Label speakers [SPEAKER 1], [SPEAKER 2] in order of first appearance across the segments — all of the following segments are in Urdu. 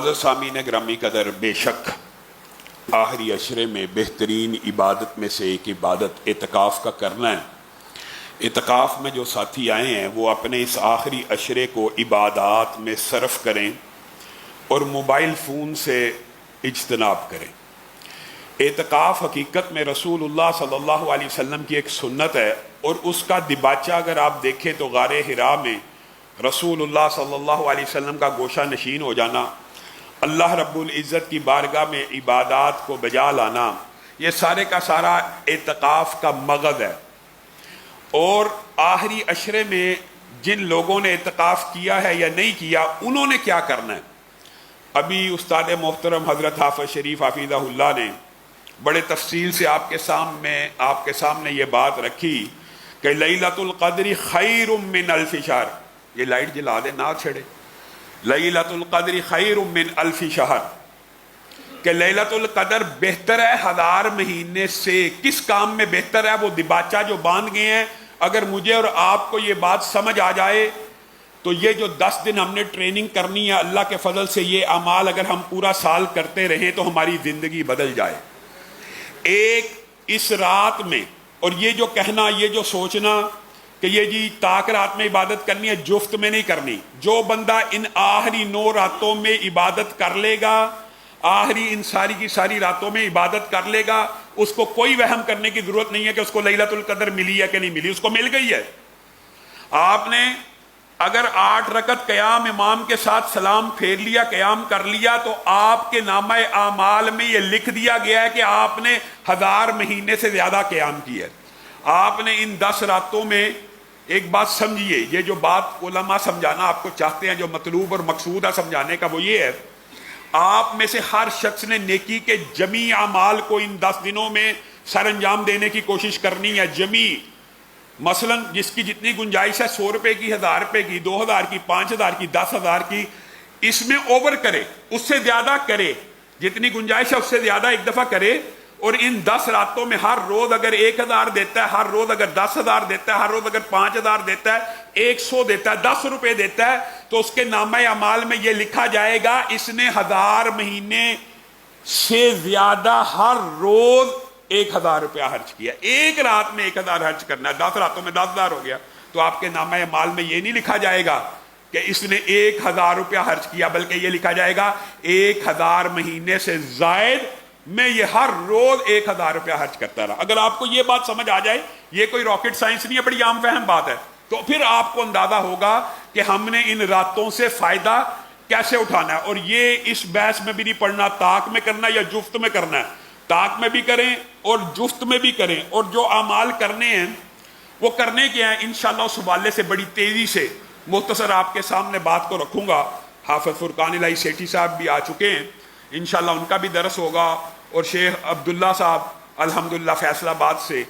[SPEAKER 1] معزز سامعین گرامی قدر، بے شک آخری عشرے میں بہترین عبادت میں سے ایک عبادت اعتکاف کا کرنا ہے۔ اعتکاف میں جو ساتھی آئے ہیں وہ اپنے اس آخری عشرے کو عبادات میں صرف کریں اور موبائل فون سے اجتناب کریں۔ اعتکاف حقیقت میں رسول اللہ صلی اللہ علیہ وسلم کی ایک سنت ہے، اور اس کا دباچہ اگر آپ دیکھیں تو غار حرا میں رسول اللہ صلی اللہ علیہ وسلم کا گوشہ نشین ہو جانا، اللہ رب العزت کی بارگاہ میں عبادات کو بجا لانا، یہ سارے کا سارا اعتکاف کا مغز ہے۔ اور آخری عشرے میں جن لوگوں نے اعتکاف کیا ہے یا نہیں کیا، انہوں نے کیا کرنا ہے؟ ابھی استاد محترم حضرت حافظ شریف حفیظہ اللہ نے بڑے تفصیل سے آپ کے سامنے یہ بات رکھی کہ لیلۃ القدر خیر من الف شہر۔ یہ لائٹ جلا دے، نہ چھڑے۔ لیلۃ القدر خیر من الف شہر، کہ لیلۃ القدر بہتر ہے 1000 مہینے سے۔ کس کام میں بہتر ہے؟ وہ دباچہ جو باندھ گئے ہیں، اگر مجھے اور آپ کو یہ بات سمجھ آ جائے تو یہ جو 10 دن ہم نے ٹریننگ کرنی ہے، اللہ کے فضل سے یہ اعمال اگر ہم پورا سال کرتے رہیں تو ہماری زندگی بدل جائے۔ ایک اس رات میں، اور یہ جو کہنا، یہ جو سوچنا کہ یہ جی تاک رات میں عبادت کرنی ہے، جفت میں نہیں کرنی۔ جو بندہ ان آخری 9 راتوں میں عبادت کر لے گا، آخری ان ساری کی ساری راتوں میں عبادت کر لے گا، اس کو کوئی وہم کرنے کی ضرورت نہیں ہے کہ اس کو لیلۃ القدر ملی ہے کہ نہیں ملی، اس کو مل گئی ہے۔ آپ نے اگر 8 رکعت قیام امام کے ساتھ سلام پھیر لیا، قیام کر لیا، تو آپ کے نامہ اعمال میں یہ لکھ دیا گیا ہے کہ آپ نے 1000 مہینے سے زیادہ قیام کیا ہے۔ آپ نے ان 10 راتوں میں ایک بات سمجھیے، یہ جو بات علماء سمجھانا آپ کو چاہتے ہیں، جو مطلوب اور مقصود ہے سمجھانے کا، وہ یہ ہے، آپ میں سے ہر شخص نے نیکی کے جمی اعمال کو ان 10 دنوں میں سر انجام دینے کی کوشش کرنی ہے۔ جمی، مثلا جس کی جتنی گنجائش ہے، 100 روپے کی، 1000 روپے کی، 2000 کی، 5000 کی، 10,000 کی، اس میں اوور کرے، اس سے زیادہ کرے، جتنی گنجائش ہے اس سے زیادہ ایک دفعہ کرے۔ اور ان 10 راتوں میں ہر روز اگر 1000 دیتا ہے، ہر روز اگر 10,000 دیتا ہے، ہر روز اگر 5000 دیتا ہے، 100 دیتا ہے، 10 روپے دیتا ہے، تو اس کے نامہ اعمال میں یہ لکھا جائے گا اس نے 1000 مہینے سے زیادہ ہر روز 1000 روپیہ خرچ کیا۔ ایک رات میں 1000 خرچ کرنا ہے، 10 راتوں میں 10,000 ہو گیا، تو آپ کے نامہ اعمال میں یہ نہیں لکھا جائے گا کہ اس نے 1000 روپیہ خرچ کیا، بلکہ یہ لکھا جائے گا 1000 مہینے سے زائد میں یہ ہر روز 1000 روپیہ خرچ کرتا رہا۔ اگر آپ کو یہ بات سمجھ آ جائے، یہ کوئی راکٹ سائنس نہیں ہے، بڑی عام فہم بات ہے، تو پھر آپ کو اندازہ ہوگا کہ ہم نے ان راتوں سے فائدہ کیسے اٹھانا ہے۔ اور یہ اس بحث میں بھی نہیں پڑھنا طاق میں کرنا یا جفت میں کرنا ہے، طاق میں بھی کریں اور جفت میں بھی کریں، اور جو اعمال کرنے ہیں وہ کرنے کے ہیں انشاءاللہ اس حوالے سے بڑی تیزی سے مختصر آپ کے سامنے بات کو رکھوں گا۔ حافظ فرقان الہی سیٹھی صاحب بھی آ چکے ہیں، انشاءاللہ ان کا بھی درس ہوگا، اور شیخ عبداللہ صاحب الحمدللہ فیصل آباد سے،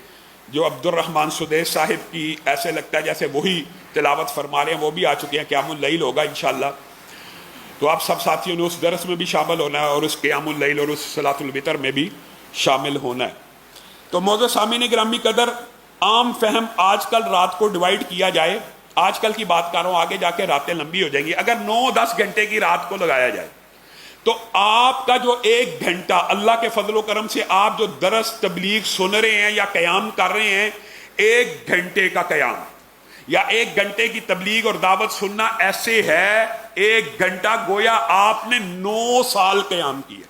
[SPEAKER 1] جو عبد الرحمن سدیس صاحب کی ایسے لگتا ہے جیسے وہی تلاوت فرما رہے ہیں، وہ بھی آ چکے ہیں۔ قیام اللیل ہوگا انشاءاللہ، تو آپ سب ساتھیوں نے اس درس میں بھی شامل ہونا ہے، اور اس قیام اللیل اور اس صلاۃ الوتر میں بھی شامل ہونا ہے۔ تو معزز سامعین گرامی قدر، عام فہم آج کل رات کو ڈیوائیڈ کیا جائے، آج کل کی بات کر رہا ہوں، آگے جا کے راتیں لمبی ہو جائیں گی، اگر 9-10 گھنٹے کی رات کو لگایا جائے تو آپ کا جو 1 گھنٹہ اللہ کے فضل و کرم سے آپ جو درس تبلیغ سن رہے ہیں یا قیام کر رہے ہیں، 1 گھنٹے کا قیام یا 1 گھنٹے کی تبلیغ اور دعوت سننا ایسے ہے 1 گھنٹہ گویا آپ نے 9 سال قیام کیا،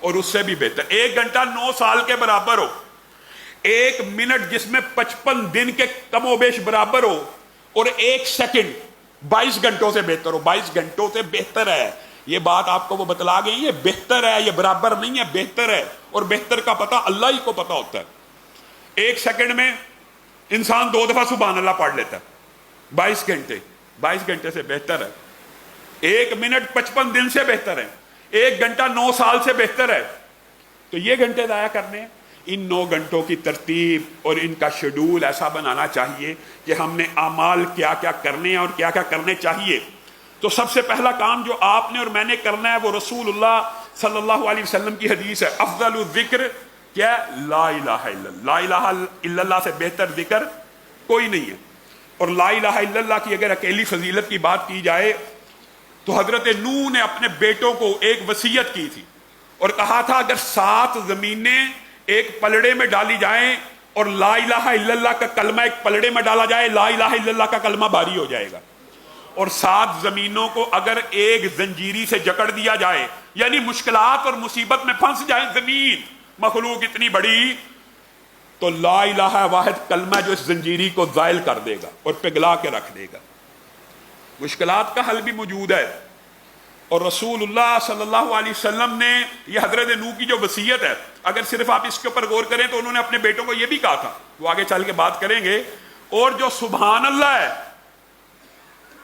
[SPEAKER 1] اور اس سے بھی بہتر 1 گھنٹہ 9 سال کے برابر ہو۔ 1 منٹ جس میں 55 دن کے کم و بیش برابر ہو، اور 1 سیکنڈ 22 گھنٹوں سے بہتر ہو۔ 22 گھنٹوں سے بہتر ہے، یہ بات آپ کو وہ بتلا گئی، یہ بہتر ہے، یہ برابر نہیں ہے، بہتر ہے، اور بہتر کا پتہ اللہ ہی کو پتہ ہوتا ہے۔ 1 سیکنڈ میں انسان 2 دفعہ سبحان اللہ پڑھ لیتا ہے، 22 گھنٹے سے بہتر ہے۔ 1 منٹ 55 دن سے بہتر ہے، 1 گھنٹہ 9 سال سے بہتر ہے۔ تو یہ گھنٹے ضائع کرنے ہیں، ان 9 گھنٹوں کی ترتیب اور ان کا شیڈول ایسا بنانا چاہیے کہ ہم نے اعمال کیا کیا کرنے ہیں اور کیا کیا کرنے چاہیے۔ تو سب سے پہلا کام جو آپ نے اور میں نے کرنا ہے وہ رسول اللہ صلی اللہ علیہ وسلم کی حدیث ہے، افضل الذکر کیا؟ لا الہ الا اللہ۔ لا الہ الا اللہ سے بہتر ذکر کوئی نہیں ہے۔ اور لا الہ الا اللہ کی اگر اکیلی فضیلت کی بات کی جائے تو حضرت نوح نے اپنے بیٹوں کو ایک وصیت کی تھی اور کہا تھا اگر 7 زمینیں ایک پلڑے میں ڈالی جائیں اور لا الہ الا اللہ کا کلمہ ایک پلڑے میں ڈالا جائے، لا الہ الا اللہ کا کلمہ بھاری ہو جائے گا، اور 7 زمینوں کو اگر ایک زنجیری سے جکڑ دیا جائے، یعنی مشکلات اور مصیبت میں پھنس جائے زمین، مخلوق اتنی بڑی، تو لا الہ واحد کلمہ جو اس زنجیری کو زائل کر دے گا اور پگھلا کے رکھ دے گا۔ مشکلات کا حل بھی موجود ہے، اور رسول اللہ صلی اللہ علیہ وسلم نے یہ حضرت نوح کی جو وصیت ہے، اگر صرف آپ اس کے اوپر غور کریں تو انہوں نے اپنے بیٹوں کو یہ بھی کہا تھا، وہ آگے چل کے بات کریں گے، اور جو سبحان اللہ ہے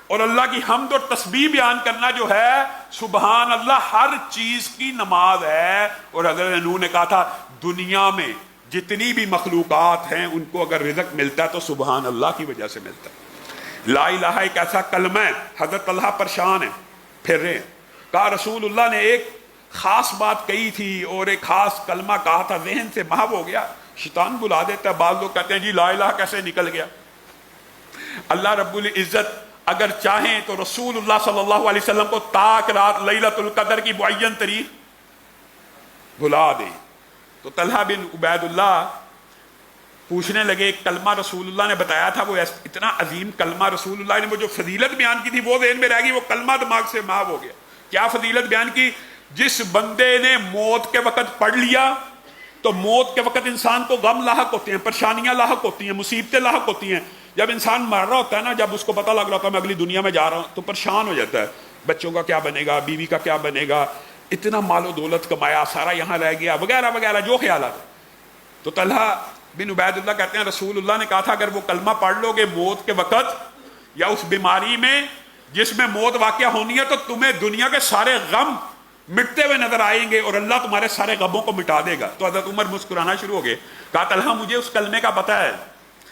[SPEAKER 1] اور اللہ کی حمد اور تسبیح بیان کرنا جو ہے، سبحان اللہ ہر چیز کی نماز ہے۔ اور حضرت نوح نے کہا تھا دنیا میں جتنی بھی مخلوقات ہیں ان کو اگر رزق ملتا ہے تو سبحان اللہ کی وجہ سے ملتا ہے۔ لا الہ ایک ایسا کلمہ ہے، حضرت طلحہ پریشان ہیں، پھر رہے ہیں، کہا رسول اللہ نے ایک خاص بات کہی تھی اور ایک خاص کلمہ کہا تھا، ذہن سے محو ہو گیا، شیطان بلا دیتا ہے، بعض لوگ کہتے ہیں جی لا الہ کیسے نکل گیا۔ اللہ رب العزت اگر چاہیں تو رسول اللہ صلی اللہ علیہ وسلم کو تاک رات لیلۃ القدر کی معین تاریخ بلا دیں۔ تو طلحہ بن عبید اللہ پوچھنے لگے، ایک کلمہ رسول اللہ نے بتایا تھا، وہ اتنا عظیم کلمہ رسول اللہ نے وہ جو فضیلت بیان کی تھی وہ ذہن میں رہ گئی، وہ کلمہ دماغ سے محو ہو گیا۔ کیا فضیلت بیان کی؟ جس بندے نے موت کے وقت پڑھ لیا تو موت کے وقت انسان کو غم لاحق ہوتے ہیں، پریشانیاں لاحق ہوتی ہیں، مصیبتیں لاحق ہوتی ہیں۔ جب انسان مر رہا ہوتا ہے نا، جب اس کو پتہ لگ رہا ہوتا ہے میں اگلی دنیا میں جا رہا ہوں، تو پریشان ہو جاتا ہے، بچوں کا کیا بنے گا، بیوی کا کیا بنے گا، اتنا مال و دولت کمایا، سارا یہاں رہ گیا، وغیرہ وغیرہ جو خیالات۔ تو طلحہ بن عبید اللہ کہتے ہیں رسول اللہ نے کہا تھا اگر وہ کلمہ پڑھ لو گے موت کے وقت یا اس بیماری میں جس میں موت واقع ہونی ہے، تو تمہیں دنیا کے سارے غم مٹتے ہوئے نظر آئیں گے اور اللہ تمہارے سارے غموں کو مٹا دے گا۔ تو حضرت عمر مسکرانا شروع ہو گئے، کہا طلحہ مجھے اس کلمے کا پتہ ہے۔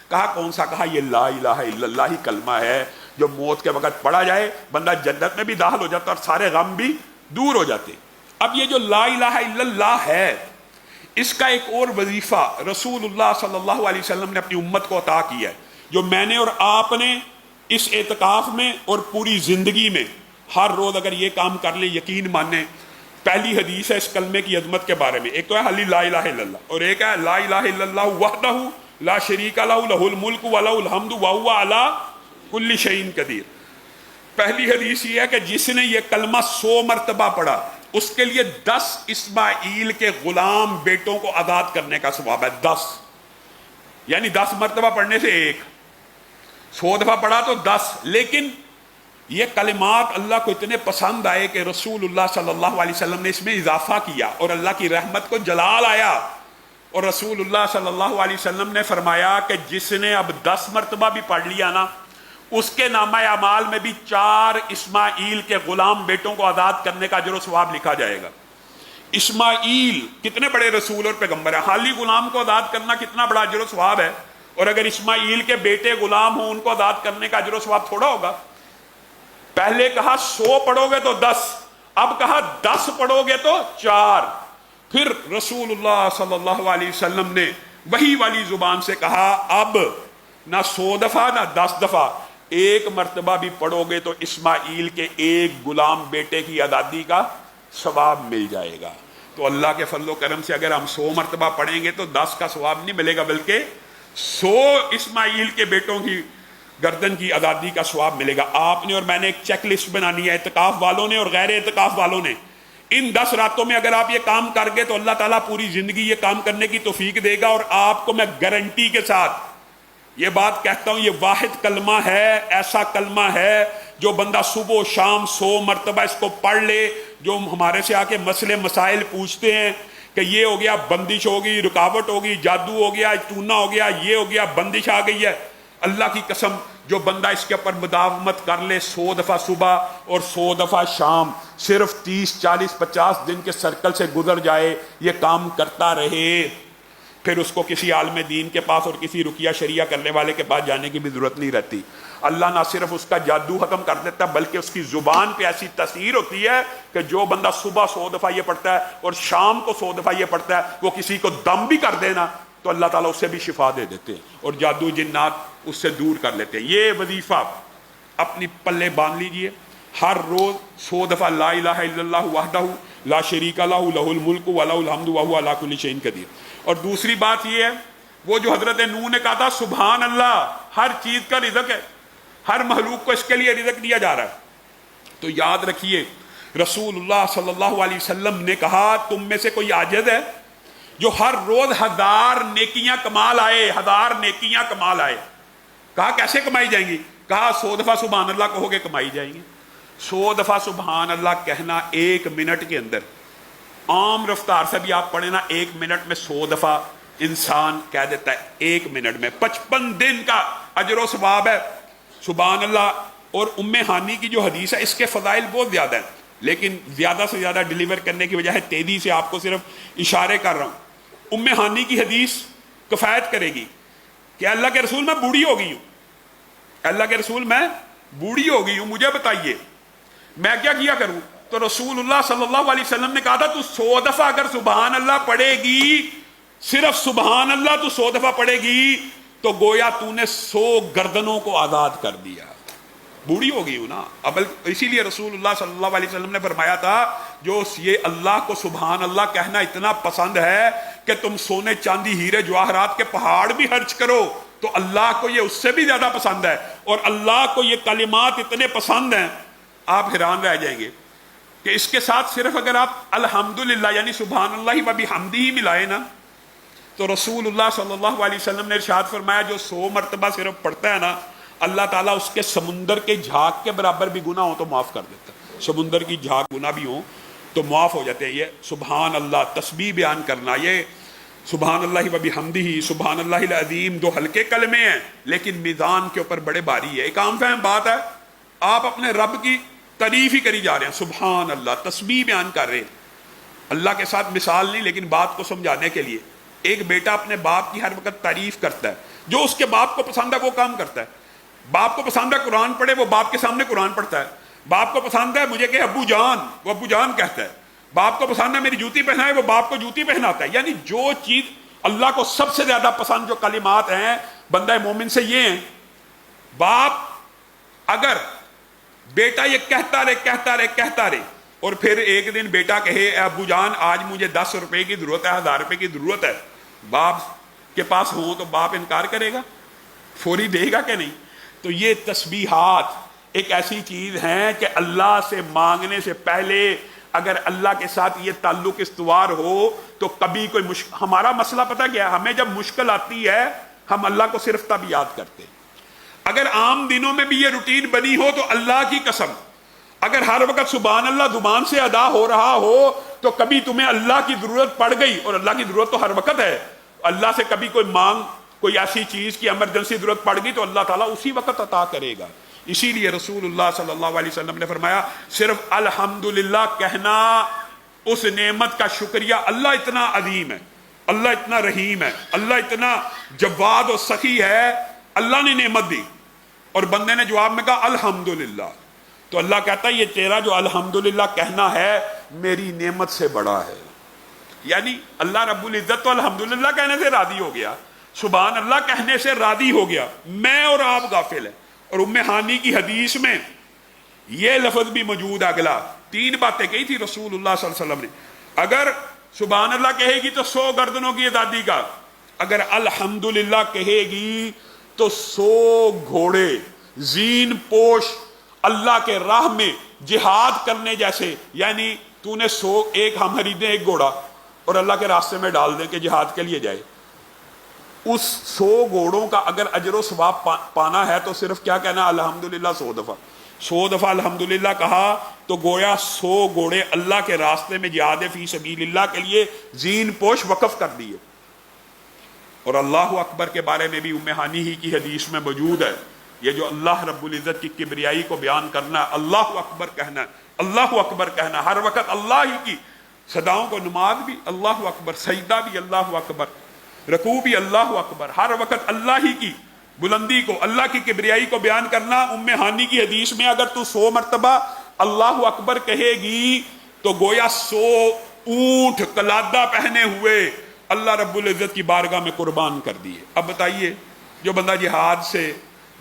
[SPEAKER 1] کہا کون سا؟ کہا یہ لا الہ الا اللہ ہی کلمہ ہے جو موت کے وقت پڑھا جائے بندہ جنت میں بھی داخل ہو جاتا اور سارے غم بھی دور ہو جاتے۔ اب یہ جو لا الہ الا اللہ ہے، اس کا ایک اور وظیفہ رسول اللہ صلی اللہ علیہ وسلم نے اپنی امت کو عطا کیا ہے، جو میں نے اور آپ نے اس اعتکاف میں اور پوری زندگی میں ہر روز اگر یہ کام کر لیں، یقین مانیں۔ پہلی حدیث ہے اس کلمے کی عظمت کے بارے میں، ایک تو ہے لا الہ الا اللہ اور ایک ہے لا الہ الا اللہ وحدہ لا شریک لہ لہ الملک ولہ الحمد وہو علی کل شیء قدیر۔ پہلی حدیث یہ ہے کہ جس نے یہ کلمہ 100 مرتبہ پڑھا اس کے لیے 10 اسماعیل کے غلام بیٹوں کو آزاد کرنے کا ثواب ہے۔ 10 یعنی 10 مرتبہ پڑھنے سے 1، 100 دفعہ پڑھا تو 10۔ لیکن یہ کلمات اللہ کو اتنے پسند آئے کہ رسول اللہ صلی اللہ علیہ وسلم نے اس میں اضافہ کیا اور اللہ کی رحمت کو جلال آیا، اور رسول اللہ صلی اللہ علیہ وسلم نے فرمایا کہ جس نے اب 10 مرتبہ بھی پڑھ لیا نا، اس کے نامہ اعمال میں بھی 4 اسماعیل کے غلام بیٹوں کو آزاد کرنے کا اجر و ثواب لکھا جائے گا۔ اسماعیل کتنے بڑے رسول اور پیغمبر ہیں، حالی غلام کو آزاد کرنا کتنا بڑا اجر و ثواب ہے، اور اگر اسماعیل کے بیٹے غلام ہوں ان کو آزاد کرنے کا اجر و ثواب تھوڑا ہوگا۔ پہلے کہا 100 پڑھو گے تو 10، اب کہا 10 پڑھو گے تو 4۔ پھر رسول اللہ صلی اللہ علیہ وسلم نے وحی والی زبان سے کہا اب نہ 100 دفعہ نہ 10 دفعہ، 1 مرتبہ بھی پڑھو گے تو اسماعیل کے ایک غلام بیٹے کی آزادی کا ثواب مل جائے گا۔ تو اللہ کے فضل و کرم سے اگر ہم 100 مرتبہ پڑھیں گے تو 10 کا ثواب نہیں ملے گا، بلکہ 100 اسماعیل کے بیٹوں کی گردن کی آزادی کا ثواب ملے گا۔ آپ نے اور میں نے ایک چیک لسٹ بنانی ہے، اعتکاف والوں نے اور غیر اعتکاف والوں نے۔ ان 10 راتوں میں اگر آپ یہ کام کر گے تو اللہ تعالیٰ پوری زندگی یہ کام کرنے کی توفیق دے گا، اور آپ کو میں گارنٹی کے ساتھ یہ بات کہتا ہوں، یہ واحد کلمہ ہے، ایسا کلمہ ہے جو بندہ صبح و شام 100 مرتبہ اس کو پڑھ لے۔ جو ہمارے سے آ کے مسئلے مسائل پوچھتے ہیں کہ یہ ہو گیا، بندش ہوگی، رکاوٹ ہوگی، جادو ہو گیا، ٹونا ہو گیا، یہ ہو گیا، بندش آ گئی ہے، اللہ کی قسم جو بندہ اس کے اوپر مداومت کر لے 100 دفعہ صبح اور 100 دفعہ شام، صرف 30 40 50 دن کے سرکل سے گزر جائے، یہ کام کرتا رہے، پھر اس کو کسی عالم دین کے پاس اور کسی رقیہ شریعہ کرنے والے کے پاس جانے کی بھی ضرورت نہیں رہتی۔ اللہ نہ صرف اس کا جادو ختم کر دیتا ہے بلکہ اس کی زبان پہ ایسی تاثیر ہوتی ہے کہ جو بندہ صبح 100 دفعہ یہ پڑھتا ہے اور شام کو 100 دفعہ یہ پڑھتا ہے، وہ کسی کو دم بھی کر دینا تو اللہ تعالیٰ اسے بھی شفا دے دیتے ہیں اور جادو جنات اس سے دور کر لیتے ہیں۔ یہ وظیفہ اپنی پلے باندھ لیجئے، ہر روز 100 دفعہ لا الہ الا اللہ وحدہ لا شریک لہ لہ الملک و لہ الحمد وہو علی کل شیء قدیر. اور دوسری بات یہ ہے وہ جو حضرت نوح نے کہا تھا سبحان اللہ، ہر چیز کا رزق ہے، ہر مخلوق کو اس کے لیے رزق دیا جا رہا ہے. تو یاد رکھیے رسول اللہ صلی اللہ علیہ وسلم نے کہا تم میں سے کوئی عاجز ہے جو ہر روز 1000 نیکیاں کما لائے، 1000 نیکیاں کما لائے. کہا کیسے کمائی جائیں گی؟ کہا 100 دفعہ سبحان اللہ کہو گے کمائی جائیں گی. 100 دفعہ سبحان اللہ کہنا 1 منٹ کے اندر، عام رفتار سے بھی آپ پڑھیں نا 1 منٹ میں 100 دفعہ انسان کہہ دیتا ہے. 1 منٹ میں 55 دن کا اجر و ثواب ہے. سبحان اللہ. اور ام ہانی کی جو حدیث ہے اس کے فضائل بہت زیادہ ہیں، لیکن زیادہ سے زیادہ ڈیلیور کرنے کی وجہ ہے تیزی سے آپ کو صرف اشارے کر رہا ہوں. ام ہانی کی حدیث کفایت کرے گی کہ اللہ کے رسول میں بوڑھی ہو گئی ہوں، اللہ کے رسول میں بوڑھی ہو گئی ہوں، مجھے بتائیے میں کیا کروں؟ تو رسول اللہ صلی اللہ علیہ وسلم نے کہا تھا تو 100 دفعہ اگر سبحان اللہ پڑھے گی، صرف سبحان اللہ تو 100 دفعہ پڑھے گی تو گویا تو نے 100 گردنوں کو آزاد کر دیا. بوڑھی ہو گئی ہوں نا. اب اسی لیے رسول اللہ صلی اللہ علیہ وسلم نے فرمایا تھا جو یہ اللہ کو سبحان اللہ کہنا اتنا پسند ہے کہ تم سونے چاندی ہیرے جواہرات کے پہاڑ بھی خرچ کرو تو اللہ کو یہ اس سے بھی زیادہ پسند ہے. اور اللہ کو یہ کلمات اتنے پسند ہیں آپ حیران رہ جائیں گے کہ اس کے ساتھ صرف اگر آپ الحمدللہ یعنی سبحان اللہ و بحمدہ ہی ملائے نا تو رسول اللہ صلی اللہ علیہ وسلم نے ارشاد فرمایا جو 100 مرتبہ صرف پڑھتا ہے نا اللہ تعالیٰ اس کے سمندر کے جھاگ کے برابر بھی گناہ ہو تو معاف کر دیتا ہے. سمندر کی جھاگ گناہ بھی ہوں تو معاف ہو جاتے ہیں. یہ سبحان اللہ تسبیح بیان کرنا، یہ سبحان اللہ و بحمدہ سبحان اللہ العظیم دو ہلکے کلمے ہیں لیکن میزان کے اوپر بڑے بھاری ہے. ایک عام فہم بات ہے آپ اپنے رب کی تعریف ہی کری جا رہے ہیں، سبحان اللہ تسبیح بیان کر رہے ہیں. اللہ کے ساتھ مثال نہیں لیکن بات کو سمجھانے کے لیے. ایک بیٹا اپنے باپ کی ہر وقت تعریف کرتا ہے، جو اس کے باپ کو پسند ہے وہ کام کرتا ہے. باپ کو پسند ہے قرآن پڑھے، وہ باپ کے سامنے قرآن پڑھتا ہے. باپ کو پسند ہے مجھے کہ ابو جان، وہ ابو جان کہتا ہے. باپ کو پسند ہے میری جوتی پہنائے، وہ باپ کو جوتی پہناتا ہے. یعنی جو چیز اللہ کو سب سے زیادہ پسند جو کلمات ہیں بندہ مومن سے یہ ہیں. باپ اگر بیٹا یہ کہتا رہے اور پھر ایک دن بیٹا کہے اے ابو جان آج مجھے 10 روپے کی ضرورت ہے، 1000 روپے کی ضرورت ہے، باپ کے پاس ہو تو باپ انکار کرے گا؟ فوری دے گا کہ نہیں؟ تو یہ تسبیحات ایک ایسی چیز ہیں کہ اللہ سے مانگنے سے پہلے اگر اللہ کے ساتھ یہ تعلق استوار ہو تو کبھی کوئی ہمارا مسئلہ پتہ کیا ہے؟ ہمیں جب مشکل آتی ہے ہم اللہ کو صرف تب یاد کرتے. اگر عام دنوں میں بھی یہ روٹین بنی ہو تو اللہ کی قسم اگر ہر وقت سبحان اللہ زبان سے ادا ہو رہا ہو تو کبھی تمہیں اللہ کی ضرورت پڑ گئی، اور اللہ کی ضرورت تو ہر وقت ہے، اللہ سے کبھی کوئی مانگ کوئی ایسی چیز کی ایمرجنسی ضرورت پڑ گئی تو اللہ تعالیٰ اسی وقت عطا کرے گا. اسی لیے رسول اللہ صلی اللہ علیہ وسلم نے فرمایا صرف الحمدللہ کہنا اس نعمت کا شکریہ. اللہ اتنا عظیم ہے، اللہ اتنا رحیم ہے، اللہ اتنا جواد و سخی ہے. اللہ نے نعمت دی اور بندے نے جواب میں کہا الحمدللہ، تو اللہ کہتا ہے یہ تیرا جو الحمدللہ کہنا ہے میری نعمت سے بڑا ہے. یعنی اللہ رب العزت تو الحمدللہ کہنے سے راضی ہو گیا، سبحان اللہ کہنے سے راضی ہو گیا، میں اور آپ غافل ہیں. اور ام ہانی کی حدیث میں یہ لفظ بھی موجود ہے. اگلا 3 باتیں کہی تھی رسول اللہ صلی اللہ علیہ وسلم نے. اگر سبحان اللہ کہے گی تو 100 گردنوں کی آزادی کا، اگر الحمدللہ کہے گی تو 100 گھوڑے زین پوش اللہ کے راہ میں جہاد کرنے جیسے. یعنی تو نے 100 ایک ہم خریدیں ایک گھوڑا اور اللہ کے راستے میں ڈال دیں کہ جہاد کے لیے جائے، اس 100 گھوڑوں کا اگر اجر و ثواب پانا ہے تو صرف کیا کہنا الحمدللہ 100 دفعہ الحمدللہ کہا تو گویا 100 گھوڑے اللہ کے راستے میں جہاد فی سبیل اللہ کے لیے زین پوش وقف کر دیے. اور اللہ اکبر کے بارے میں بھی ام ہانی ہی کی حدیث میں موجود ہے. یہ جو اللہ رب العزت کی کبریائی کو بیان کرنا ہے، اللہ اکبر کہنا ہے، اللہ اکبر کہنا، ہر وقت اللہ ہی کی صداؤں کو، نماز بھی اللہ اکبر، سجدہ بھی اللہ اکبر، رکوع بھی اللہ اکبر، ہر وقت اللہ ہی کی بلندی کو، اللہ کی کبریائی کو بیان کرنا. ام ہانی کی حدیث میں اگر تو 100 مرتبہ اللہ اکبر کہے گی تو گویا 100 اونٹ قلادہ پہنے ہوئے اللہ رب العزت کی بارگاہ میں قربان کر دیے. اب بتائیے جو بندہ جہاد سے،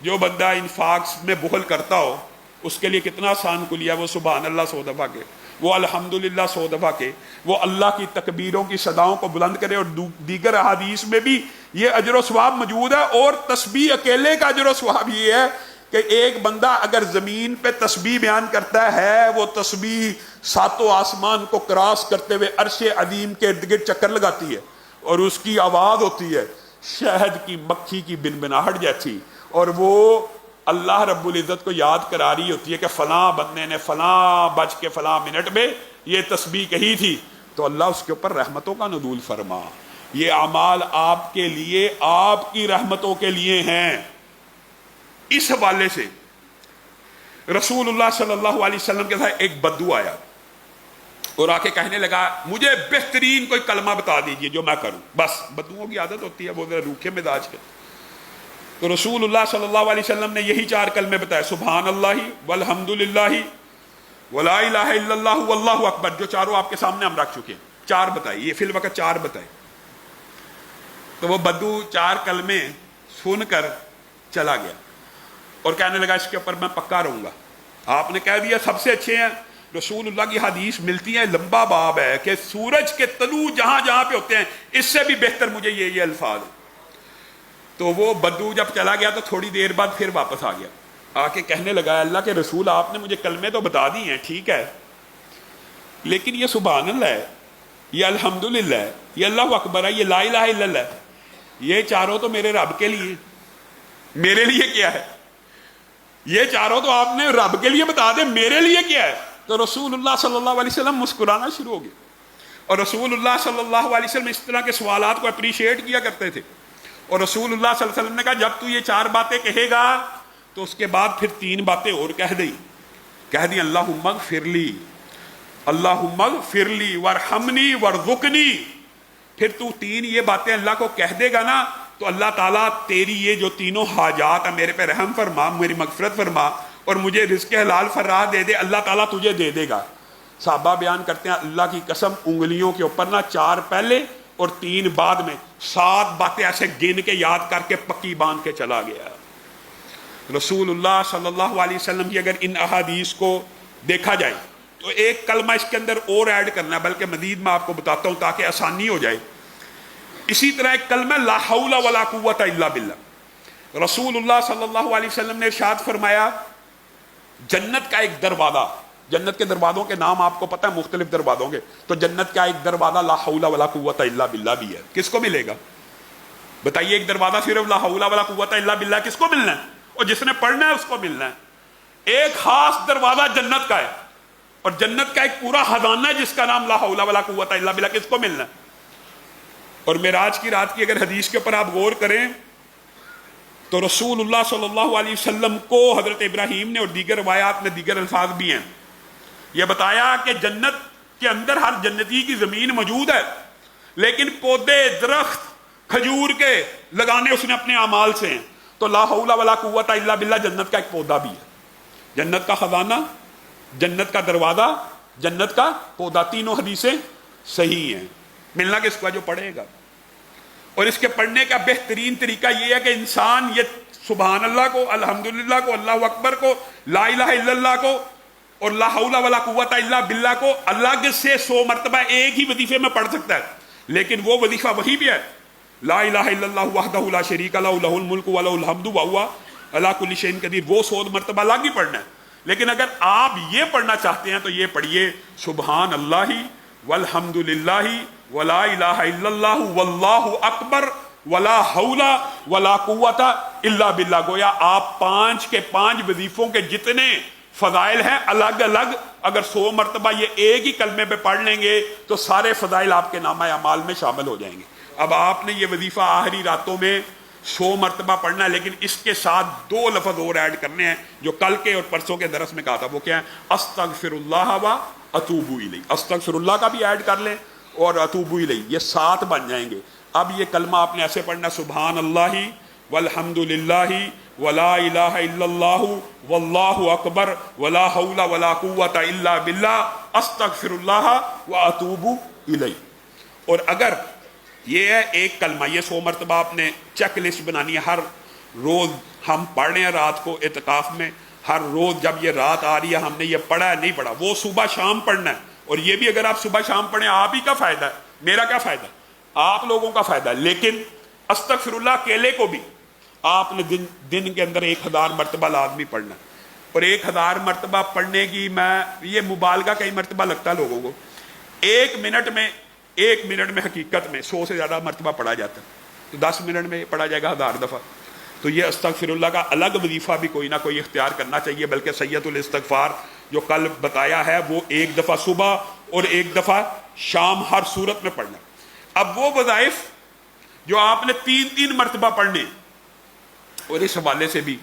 [SPEAKER 1] جو بندہ انفاق میں بخل کرتا ہو اس کے لیے کتنا آسان کلیہ ہے، وہ سبحان اللہ 100 دفعہ کے، وہ الحمدللہ 100 دفعہ کے، وہ اللہ کی تکبیروں کی صداؤں کو بلند کرے۔ اور دیگر احادیث میں بھی یہ اجر و ثواب موجود ہے۔ اور تسبیح اکیلے کا اجر و ثواب یہ ہے کہ ایک بندہ اگر زمین پہ تسبیح بیان کرتا ہے، وہ تسبیح ساتوں آسمان کو کراس کرتے ہوئے عرش عظیم کے ارد گرد چکر لگاتی ہے، اور اس کی آواز ہوتی ہے شہد کی مکھی کی بنبناہٹ جیسی، اور وہ اللہ رب العزت کو یاد کرا رہی ہوتی ہے کہ فلاں بندے نے فلاں بج کے فلاں منٹ میں یہ تسبیح کہی تھی، تو اللہ اس کے اوپر رحمتوں کا نزول فرما۔ یہ اعمال آپ کے لیے، آپ کی رحمتوں کے لیے ہیں۔ اس حوالے سے رسول اللہ صلی اللہ علیہ وسلم کے ساتھ ایک بدو آیا اور آ کے کہنے لگا مجھے بہترین کوئی کلمہ بتا دیجئے جو میں کروں۔ بس بدوؤں کی عادت ہوتی ہے، وہ ذرا روکھے مزاج کے۔ تو رسول اللہ صلی اللہ علیہ وسلم نے یہی 4 کلمے بتائے، سبحان اللہ والحمد للہ ولا الہ الا اللہ واللہ اکبر، جو چاروں آپ کے سامنے ہم رکھ چکے ہیں۔ 4 بتائے، یہ فی الوقت 4 بتائے۔ تو وہ بدو 4 کلمے سن کر چلا گیا اور کہنے لگا اس کے اوپر میں پکا رہوں گا۔ آپ نے کہہ دیا سب سے اچھے ہیں۔ رسول اللہ کی حدیث ملتی ہے، لمبا باب ہے کہ سورج کے طلوع جہاں جہاں پہ ہوتے ہیں اس سے بھی بہتر مجھے یہ الفاظ۔ تو وہ بدو جب چلا گیا تو تھوڑی دیر بعد پھر واپس آ گیا، آ کے کہنے لگا اللہ کے رسول آپ نے مجھے کلمے تو بتا دی ہیں، ٹھیک ہے، لیکن یہ سبحان اللہ ہے، یہ الحمدللہ ہے، یہ اللہ اکبر ہے، یہ لا الہ الا اللہ ہے، یہ چاروں تو میرے رب کے لیے، میرے لیے کیا ہے؟ یہ چاروں تو آپ نے رب کے لیے بتا دے، میرے لیے کیا ہے؟ تو رسول اللہ صلی اللہ علیہ وسلم مسکرانا شروع ہو گئے۔ اور رسول اللہ صلی اللہ علیہ وسلم اس طرح کے سوالات کو اپریشیٹ کیا کرتے تھے۔ اور رسول اللہ صلی اللہ علیہ وسلم نے کہا جب تو یہ 4 باتیں کہے گا تو اس کے بعد پھر 3 باتیں اور کہہ دی اللہم اغفر لی، اللہم اغفر لی وارحمنی وارزقنی۔ پھر تو 3 یہ باتیں اللہ کو کہہ دے گا نا تو اللہ تعالیٰ تیری یہ جو تینوں حاجات ہیں میرے پہ رحم فرما، میری مغفرت فرما اور مجھے رزق حلال فرا دے دے، اللہ تعالیٰ تجھے دے دے گا۔ صحابہ بیان کرتے ہیں اللہ کی قسم انگلیوں کے اوپر نا 4 پہلے اور 3 بعد میں 7 باتیں ایسے گن کے یاد کر کے پکی باندھ کے چلا گیا۔ رسول اللہ صلی اللہ علیہ وسلم کی اگر ان احادیث کو دیکھا جائے تو ایک کلمہ اس کے اندر اور ایڈ کرنا ہے، بلکہ مزید میں آپ کو بتاتا ہوں تاکہ آسانی ہو جائے۔ اسی طرح ایک کلمہ لا حول ولا قوت الا باللہ۔ رسول اللہ صلی اللہ علیہ وسلم نے ارشاد فرمایا جنت کا ایک دروازہ، جنت کے دروازوں کے نام آپ کو پتہ ہے مختلف دروازوں کے، تو جنت کا ایک دروازہ لا حول ولا قوت الا باللہ بھی ہے۔ کس کو ملے گا بتائیے؟ ایک دروازہ صرف لا حول ولا قوت الا باللہ کس کو ملنا ہے؟ اور جس نے پڑھنا ہے اس کو ملنا ہے۔ ایک خاص دروازہ جنت کا ہے اور جنت کا ایک پورا خزانہ ہے جس کا نام لا حول ولا قوت الا باللہ، کس کو ملنا ہے؟ اور معراج کی رات کی اگر حدیث کے اوپر آپ غور کریں تو رسول اللہ صلی اللہ علیہ وسلم کو حضرت ابراہیم نے اور دیگر روایات میں دیگر الفاظ بھی ہیں یہ بتایا کہ جنت کے اندر ہر جنتی کی زمین موجود ہے، لیکن پودے درخت کھجور کے لگانے اس نے اپنے اعمال سے ہیں۔ تو لا حول ولا قوت الا باللہ جنت کا ایک پودا بھی ہے، جنت کا خزانہ، جنت کا دروازہ، جنت کا پودا، تینوں حدیثیں صحیح ہیں۔ ملنا کس کو؟ جو پڑھے گا۔ اور اس کے پڑھنے کا بہترین طریقہ یہ ہے کہ انسان یہ سبحان اللہ کو، الحمدللہ کو، اللہ اکبر کو، لا الہ الا اللہ کو اور لا حول ولا قوت الا باللہ کو اللہ سے 100 مرتبہ ایک ہی وظیفے میں پڑھ سکتا ہے، لیکن وہ وظیفہ وہی بھی ہے لا الہ الا اللہ وحدہ لا شریک لہ لہ الملک ولہ الحمد وہو علی کل شیء قدیر، وہ 100 مرتبہ الگ ہی پڑھنا ہے۔ لیکن اگر آپ یہ پڑھنا چاہتے ہیں تو یہ پڑھیے سبحان اللہ والحمد للہ ولا الہ الا اللہ واللہ اکبر ولا حول ولا قوت الا باللہ۔ گویا آپ 5 کے 5 وظیفوں کے جتنے فضائل ہیں الگ الگ اگر 100 مرتبہ یہ ایک ہی کلمے پہ پڑھ لیں گے تو سارے فضائل آپ کے نامہ اعمال میں شامل ہو جائیں گے۔ اب آپ نے یہ وظیفہ آخری راتوں میں 100 مرتبہ پڑھنا ہے، لیکن اس کے ساتھ 2 لفظ اور ایڈ کرنے ہیں جو کل کے اور پرسوں کے درس میں کہا تھا، وہ کیا ہے؟ استغفر اللہ و اتوب الیہ۔ استغفر اللہ کا بھی ایڈ کر لیں اور اتوب الیہ، یہ 7 بن جائیں گے۔ اب یہ کلمہ آپ نے ایسے پڑھنا سبحان اللہ والحمد للہ ولا الہ الا اللہ واللہ اکبر ولا حول ولا قوت الا باللہ استغفر اللہ و اتوب الیہ۔ اور اگر یہ ہے ایک کلمہ، یہ 100 مرتبہ آپ نے چیک لسٹ بنانی ہے، ہر روز ہم پڑھ رہے ہیں رات کو اعتکاف میں، ہر روز جب یہ رات آ رہی ہے ہم نے یہ پڑھا ہے نہیں پڑھا، وہ صبح شام پڑھنا ہے، اور یہ بھی اگر آپ صبح شام پڑھیں آپ ہی کا فائدہ ہے، میرا کیا فائدہ ہے، آپ لوگوں کا فائدہ ہے۔ لیکن استغفر اللہ اکیلے کو بھی آپ نے دن کے اندر 1000 مرتبہ لازمی پڑھنا ہے، اور 1000 مرتبہ پڑھنے کی میں یہ مبالغہ کئی مرتبہ لگتا ہے لوگوں کو، 1 منٹ میں حقیقت میں 100 سے زیادہ مرتبہ پڑھا جاتا ہے، تو 10 منٹ میں پڑھا جائے گا 1000 دفعہ۔ تو یہ استغفر اللہ کا الگ وظیفہ بھی کوئی نہ کوئی اختیار کرنا چاہیے، بلکہ سید الاستغفار جو کل بتایا ہے وہ 1 دفعہ صبح اور 1 دفعہ شام ہر صورت میں پڑھنا۔ اب وہ وظائف جو آپ نے 3 مرتبہ پڑھنے، اور اس حوالے سے بھی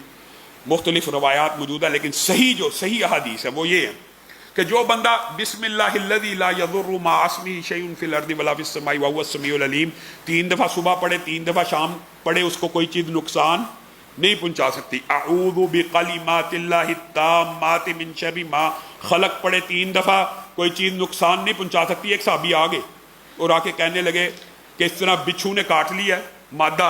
[SPEAKER 1] مختلف روایات موجود ہیں، لیکن صحیح احادیث ہے وہ یہ ہے کہ جو بندہ بسم اللہ الذی لا یضر مع اسمہ شیء فی الارض ولا فی السماء وهو السمیع العلیم 3 دفعہ صبح پڑھے، 3 دفعہ شام پڑھے، اس کو کوئی چیز نقصان نہیں پہنچا سکتی۔ اعوذ بکلمات اللہ التامات من شر ما خلق پڑھے 3 دفعہ، کوئی چیز نقصان نہیں پہنچا سکتی۔ ایک صحابی آگے اور آ کے کہنے لگے کہ اس طرح بچھو نے کاٹ لیا ہے مادہ،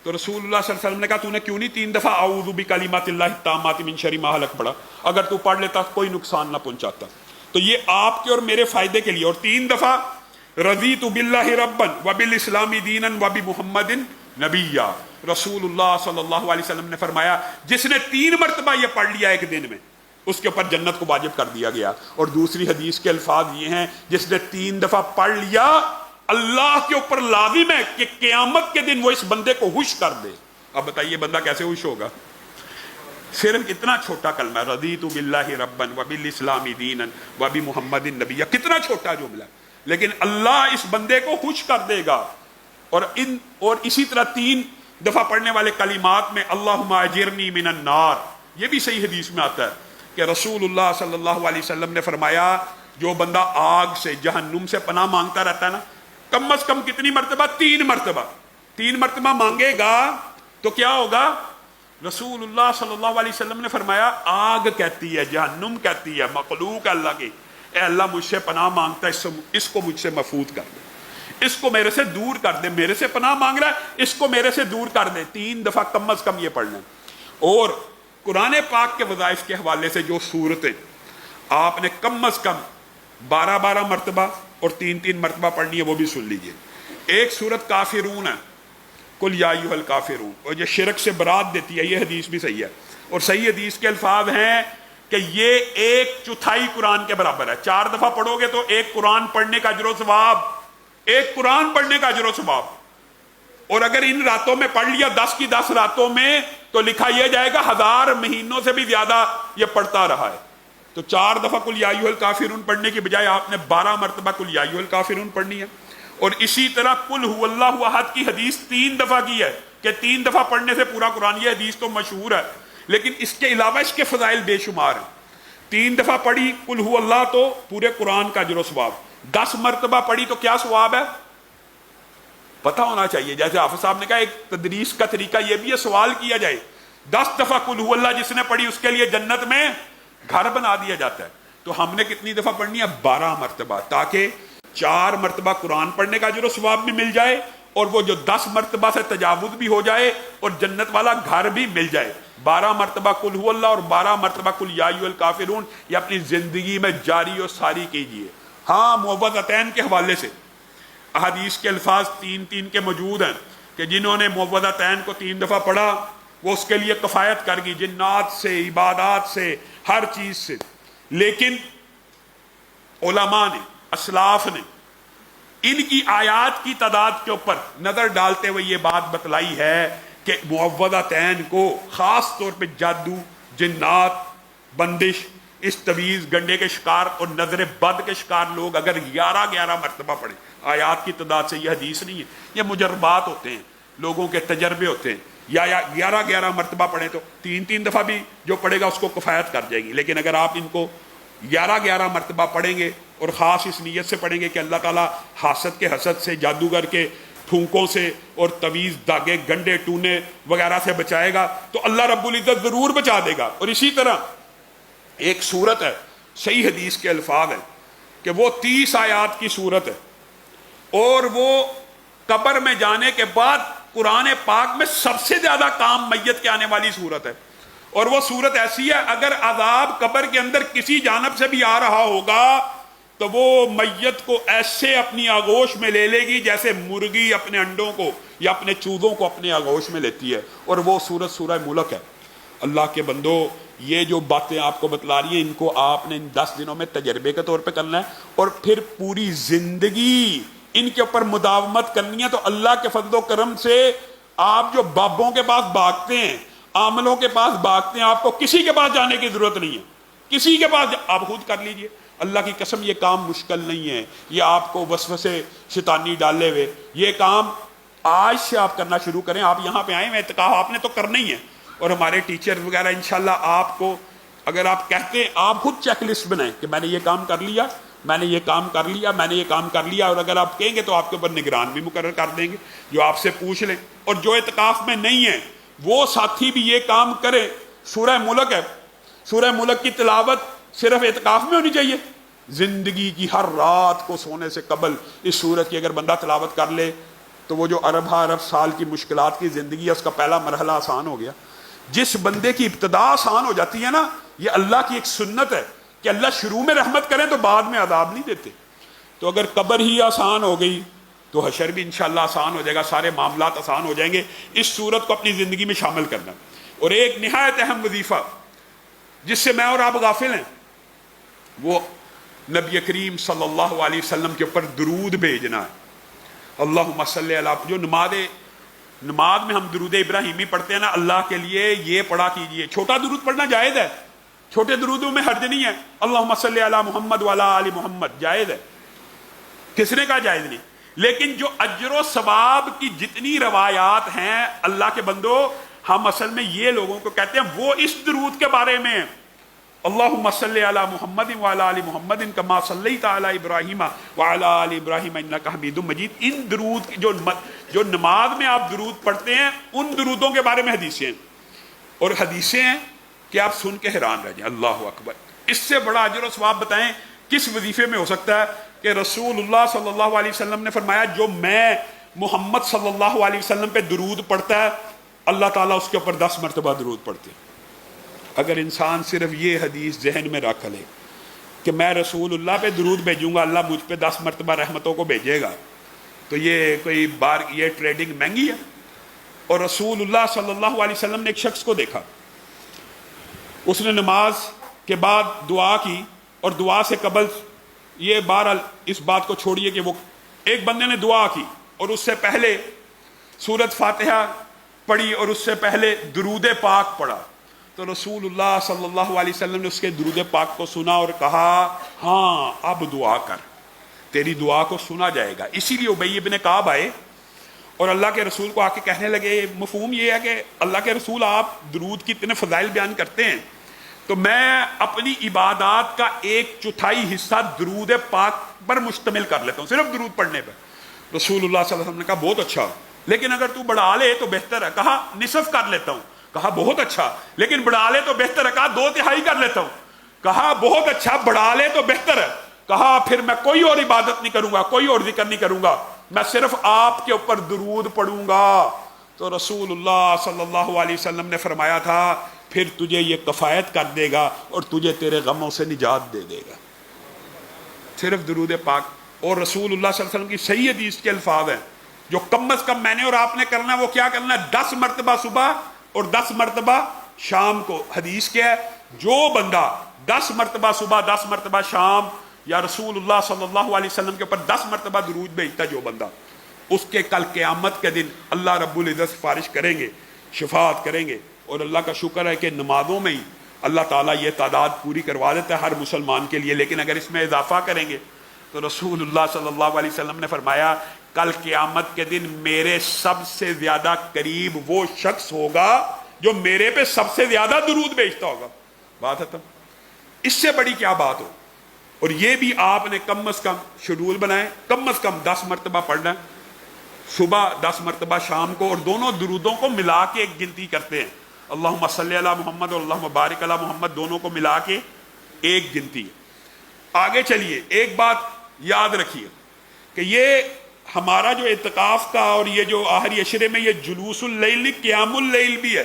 [SPEAKER 1] تو رسول اللہ صلی اللہ علیہ وسلم نے کہا تو نے کیوں نہیں 3 دفعہ اعوذ بکلمات اللہ التامات من شر ما خلق پڑھا، اگر تو پڑھ لیتا کوئی نقصان نہ پہنچاتا۔ تو یہ آپ کے اور میرے فائدے کے لیے۔ اور 3 دفعہ رضیت باللہ ربا وبالاسلام دینا وبمحمد نبیا، رسول اللہ صلی اللہ علیہ وسلم نے فرمایا جس نے 3 مرتبہ یہ پڑھ لیا ایک دن میں اس کے اوپر جنت کو واجب کر دیا گیا۔ اور دوسری حدیث کے الفاظ یہ ہیں جس نے 3 دفعہ پڑھ لیا اللہ کے اوپر لازم ہے کہ قیامت کے دن وہ اس بندے کو خوش کر دے۔ اب بتائیے بندہ کیسے خوش ہوگا؟ صرف اتنا چھوٹا کلمہ رضیت باللہ ربا وبالاسلام دینا وبمحمد نبیا، کتنا چھوٹا جملہ، لیکن اللہ اس بندے کو خوش کر دے گا۔ اور اسی طرح 3 دفعہ پڑھنے والے کلمات میں اللہم اجرنی من النار، یہ بھی صحیح حدیث میں آتا ہے کہ رسول اللہ صلی اللہ علیہ وسلم نے فرمایا جو بندہ آگ سے جہنم سے پناہ مانگتا رہتا ہے نا، کم از کم کتنی مرتبہ؟ 3 مرتبہ 3 مرتبہ مانگے گا تو کیا ہوگا؟ رسول اللہ صلی اللہ علیہ وسلم نے فرمایا آگ کہتی ہے، جہنم کہتی ہے، مخلوق اللہ کی، اے اللہ مجھ سے پناہ مانگتا ہے، اس کو مجھ سے محفوظ کر دے، اس کو میرے سے دور کر دے، میرے سے پناہ مانگ رہا ہے اس کو میرے سے دور کر دے۔ 3 دفعہ کم از کم یہ پڑھنا۔ اور قرآن پاک کے وظائف کے حوالے سے جو صورتیں آپ نے کم از کم 12 مرتبہ اور 3 مرتبہ پڑھنی ہے وہ بھی سن لیجئے۔ ایک صورت کافرون ہے، قل یا ایھا الکافرون، اور یہ شرک سے برات دیتی ہے، یہ حدیث بھی صحیح ہے، اور صحیح حدیث کے الفاظ ہیں کہ یہ 1/4 قرآن کے برابر ہے۔ 4 دفعہ پڑھو گے تو 1 قرآن پڑھنے کا اجر و ثواب، 1 قرآن پڑھنے کا اجر و ثواب۔ اور اگر ان راتوں میں پڑھ لیا 10 کی 10 راتوں میں تو لکھا یہ جائے گا 1000 مہینوں سے بھی زیادہ یہ پڑھتا رہا ہے۔ تو 4 دفعہ قل یا ایھا الکافرون پڑھنے کی بجائے آپ نے 12 مرتبہ قل یا ایھا الکافرون پڑھنی ہے۔ اور اسی طرح قل هو اللہ احد کی حدیث 3 دفعہ کی ہے کہ 3 دفعہ پڑھنے سے پورا قرآن، یہ حدیث تو مشہور ہے، لیکن اس کے علاوہ اس کے فضائل بے شمار ہیں۔ 3 دفعہ پڑھی قل هو اللہ تو پورے قرآن کا اجر و ثواب، 10 مرتبہ پڑھی تو کیا ثواب ہے پتہ ہونا چاہیے۔ جیسے حافظ صاحب نے کہا ایک تدریس کا طریقہ یہ بھی ہے سوال کیا جائے، 10 دفعہ قل هو اللہ جس نے پڑھی اس کے لیے جنت میں گھر بنا دیا جاتا ہے۔ تو ہم نے کتنی دفعہ پڑھنی ہے؟ 12 مرتبہ، تاکہ 4 مرتبہ قرآن پڑھنے کا اجر و ثواب بھی مل جائے اور وہ جو 10 مرتبہ سے تجاوز بھی ہو جائے اور جنت والا گھر بھی مل جائے۔ 12 مرتبہ قل هو اللہ اور 12 مرتبہ قل یا ایھا الکافرون، یہ اپنی زندگی میں جاری و ساری کیجئے۔ ہاں معوذتین کے حوالے سے احادیث کے الفاظ 3 کے موجود ہیں کہ جنہوں نے معوذتین کو 3 دفعہ پڑھا وہ اس کے لیے کفایت کر گئی، جنات سے، عبادات سے، ہر چیز سے۔ لیکن علماء نے، اسلاف نے ان کی آیات کی تعداد کے اوپر نظر ڈالتے ہوئے یہ بات بتلائی ہے کہ معوذتین کو خاص طور پہ جادو، جنات، بندش، اس طویز، گنڈے کے شکار اور نظر بد کے شکار لوگ اگر 11 مرتبہ پڑھیں، آیات کی تعداد سے، یہ حدیث نہیں ہے، یہ مجربات ہوتے ہیں، لوگوں کے تجربے ہوتے ہیں، یا 11 مرتبہ پڑھیں تو 3 دفعہ بھی جو پڑھے گا اس کو کفایت کر جائے گی۔ لیکن اگر آپ ان کو 11 مرتبہ پڑھیں گے اور خاص اس نیت سے پڑھیں گے کہ اللہ تعالیٰ حاسد کے حسد سے، جادوگر کے پھونکوں سے اور طویز، داغے، گنڈے، ٹونے وغیرہ سے بچائے گا تو اللہ رب العزت ضرور بچا دے گا۔ اور اسی طرح ایک صورت ہے، صحیح حدیث کے الفاظ ہیں کہ وہ 30 آیات کی صورت ہے اور وہ قبر میں جانے کے بعد قرآن پاک میں سب سے زیادہ کام میت کے آنے والی صورت ہے، اور وہ صورت ایسی ہے اگر عذاب قبر کے اندر کسی جانب سے بھی آ رہا ہوگا تو وہ میت کو ایسے اپنی آغوش میں لے لے گی جیسے مرغی اپنے انڈوں کو یا اپنے چوزوں کو اپنے آغوش میں لیتی ہے، اور وہ سورت سورہ ملک ہے۔ اللہ کے بندو، یہ جو باتیں آپ کو بتلا رہی ہیں ان کو آپ نے ان 10 دنوں میں تجربے کے طور پہ کرنا ہے، اور پھر پوری زندگی ان کے اوپر مداومت کرنی ہے۔ تو اللہ کے فضل و کرم سے آپ جو بابوں کے پاس بھاگتے ہیں، عاملوں کے پاس بھاگتے ہیں، آپ کو کسی کے پاس جانے کی ضرورت نہیں ہے، کسی کے پاس آپ خود کر لیجئے۔ اللہ کی قسم یہ کام مشکل نہیں ہے، یہ آپ کو وسوسے شیطانی ڈالے ہوئے، یہ کام آج سے آپ کرنا شروع کریں۔ آپ یہاں پہ آئے ہیں، اعتکاف آپ نے تو کرنا ہی ہے، اور ہمارے ٹیچر وغیرہ انشاءاللہ آپ کو، اگر آپ کہتے ہیں آپ خود چیک لسٹ بنائیں کہ میں نے یہ کام کر لیا، میں نے یہ کام کر لیا، میں نے یہ کام کر لیا، اور اگر آپ کہیں گے تو آپ کے اوپر نگران بھی مقرر کر دیں گے جو آپ سے پوچھ لیں۔ اور جو اعتکاف میں نہیں ہیں وہ ساتھی بھی یہ کام کریں۔ سورہ ملک ہے، سورہ ملک کی تلاوت صرف اعتکاف میں ہونی چاہیے۔ زندگی کی ہر رات کو سونے سے قبل اس سورت کی اگر بندہ تلاوت کر لے تو وہ جو ارب سال کی مشکلات کی زندگی ہے اس کا پہلا مرحلہ آسان ہو گیا۔ جس بندے کی ابتدا آسان ہو جاتی ہے نا، یہ اللہ کی ایک سنت ہے کہ اللہ شروع میں رحمت کریں تو بعد میں عذاب نہیں دیتے۔ تو اگر قبر ہی آسان ہو گئی تو حشر بھی انشاءاللہ آسان ہو جائے گا، سارے معاملات آسان ہو جائیں گے۔ اس صورت کو اپنی زندگی میں شامل کرنا۔ اور ایک نہایت اہم وظیفہ جس سے میں اور آپ غافل ہیں، وہ نبی کریم صلی اللہ علیہ وسلم کے اوپر درود بھیجنا ہے۔ اللہم صلی علی، جو نماز میں ہم درود ابراہیمی پڑھتے ہیں نا، اللہ کے لیے یہ پڑھا کیجئے۔ چھوٹا درود پڑھنا جائز ہے، چھوٹے درودوں میں حرج نہیں ہے۔ اللہم صلی علی محمد وعلی آل محمد جائز ہے، کس نے کہا جائز نہیں؟ لیکن جو اجر و ثواب کی جتنی روایات ہیں اللہ کے بندو، ہم اصل میں یہ لوگوں کو کہتے ہیں وہ اس درود کے بارے میں، اللہم صلی علی محمد وعلی آل محمد کما صلیت علی ابراہیم وعلی آل ابراہیم انک حمید مجید۔ ان درود جو نماز میں آپ درود پڑھتے ہیں ان درودوں کے بارے میں حدیثیں ہیں، اور حدیثیں ہیں کہ آپ سن کے حیران رہ جائیں۔ اللہ اکبر، اس سے بڑا اجر و ثواب بتائیں کس وظیفے میں ہو سکتا ہے کہ رسول اللہ صلی اللہ علیہ وسلم نے فرمایا جو میں محمد صلی اللہ علیہ وسلم پہ درود پڑھتا ہے اللہ تعالیٰ اس کے اوپر 10 مرتبہ درود پڑھتے ہیں۔ اگر انسان صرف یہ حدیث ذہن میں رکھ لے کہ میں رسول اللہ پہ درود بھیجوں گا اللہ مجھ پہ 10 مرتبہ رحمتوں کو بھیجے گا، تو یہ کوئی یہ ٹریڈنگ مہنگی ہے۔ اور رسول اللہ صلی اللہ علیہ وسلم نے ایک شخص کو دیکھا، اس نے نماز کے بعد دعا کی، اور دعا سے قبل یہ بہرحال اس بات کو چھوڑیے کہ وہ ایک بندے نے دعا کی اور اس سے پہلے سورت فاتحہ پڑھی اور اس سے پہلے درود پاک پڑھا، تو رسول اللہ صلی اللہ علیہ وسلم نے اس کے درود پاک کو سنا اور کہا ہاں اب دعا کر، تیری دعا کو سنا جائے گا۔ اسی لیے ابی ابن کعب آئے اور اللہ کے رسول کو آ کے کہنے لگے، مفہوم یہ ہے کہ اللہ کے رسول آپ درود کی اتنے فضائل بیان کرتے ہیں تو میں اپنی عبادات کا 1/4 حصہ درود پاک پر مشتمل کر لیتا ہوں، صرف درود پڑھنے پر۔ رسول اللہ صلی اللہ علیہ وسلم نے کہا بہت اچھا، لیکن اگر تو بڑھا لے تو بہتر ہے۔ کہا نصف کر لیتا ہوں۔ کہا بہت اچھا، لیکن بڑھا لے تو بہتر ہے۔ کہا 2/3 کر لیتا ہوں۔ کہا بہت اچھا، بڑھا لے تو بہتر ہے۔ کہا پھر میں کوئی اور عبادت نہیں کروں گا، کوئی اور ذکر نہیں کروں گا، میں صرف آپ کے اوپر درود پڑھوں گا۔ تو رسول اللہ صلی اللہ علیہ وسلم نے فرمایا تھا پھر تجھے یہ کفایت کر دے گا اور تجھے تیرے غموں سے نجات دے دے گا، صرف درود پاک۔ اور رسول اللہ صلی اللہ علیہ وسلم کی صحیح حدیث کے الفاظ ہیں جو کم از کم میں نے اور آپ نے کرنا ہے، وہ کیا کرنا ہے؟ 10 مرتبہ صبح اور 10 مرتبہ شام کو۔ حدیث کیا ہے؟ جو بندہ 10 مرتبہ صبح 10 مرتبہ شام یا رسول اللہ صلی اللہ علیہ وسلم کے اوپر 10 مرتبہ درود بھیجتا جو بندہ، اس کے کل قیامت کے دن اللہ رب العزت سفارش کریں گے، شفاعت کریں گے۔ اور اللہ کا شکر ہے کہ نمازوں میں ہی اللہ تعالیٰ یہ تعداد پوری کروا دیتا ہے ہر مسلمان کے لیے، لیکن اگر اس میں اضافہ کریں گے تو رسول اللہ صلی اللہ علیہ وسلم نے فرمایا کل قیامت کے دن میرے سب سے زیادہ قریب وہ شخص ہوگا جو میرے پہ سب سے زیادہ درود بھیجتا ہوگا۔ بات ہے تب اس سے بڑی کیا بات ہو؟ اور یہ بھی آپ نے کم از کم شیڈول بنائے، کم از کم 10 مرتبہ پڑھنا ہے، صبح 10 مرتبہ شام کو، اور دونوں درودوں کو ملا کے ایک گنتی کرتے ہیں، اللہم صلی علی محمد اور اللہم بارک علی محمد، دونوں کو ملا کے ایک گنتی ہے۔ آگے چلیے، ایک بات یاد رکھیے کہ یہ ہمارا جو اعتکاف کا اور یہ جو آخری عشرے میں یہ جلوس اللیل قیام اللیل بھی ہے،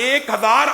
[SPEAKER 1] 1000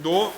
[SPEAKER 1] 2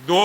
[SPEAKER 1] 2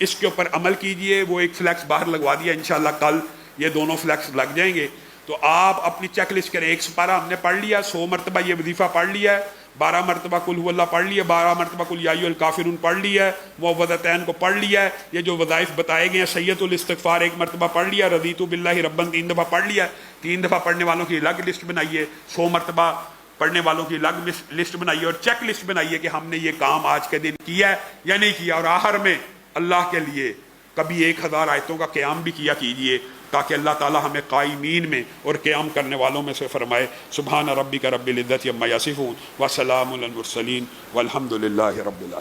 [SPEAKER 1] اس کے اوپر عمل کیجئے. وہ ایک فلیکس باہر لگوا دیا، انشاءاللہ کل یہ دونوں فلیکس لگ جائیں گے. تو آپ اپنی چیک لسٹ کریں. ایک سپارہ ہم نے پڑھ لیا، 100 مرتبہ یہ وظیفہ پڑھ لیا ہے، 12 مرتبہ قل هو اللہ پڑھ لیا، 12 مرتبہ قل یا ایھا الکافرون پڑھ لیا ہے، معوذتین کو پڑھ لیا ہے. یہ جو وظائف بتائے گئے ہیں، سید الاستغفار 1 مرتبہ پڑھ لیا، رضیت باللہ ربا 3 دفعہ پڑھ لیا. 3 دفعہ پڑھنے والوں کی الگ لسٹ بنائیے، 100 مرتبہ پڑھنے والوں کی الگ لسٹ بنائیے، اور چیک لسٹ بنائیے کہ ہم نے یہ کام آج کے دن کیا ہے یا نہیں کیا. اور آخر میں اللہ کے لیے کبھی 1000 آیتوں کا قیام بھی کیا کیجئے، تاکہ اللہ تعالی ہمیں قائمین میں اور قیام کرنے والوں میں سے فرمائے. سبحان ربک رب العزت عما یصفون وسلام علی المرسلین والحمد للہ رب العالمین.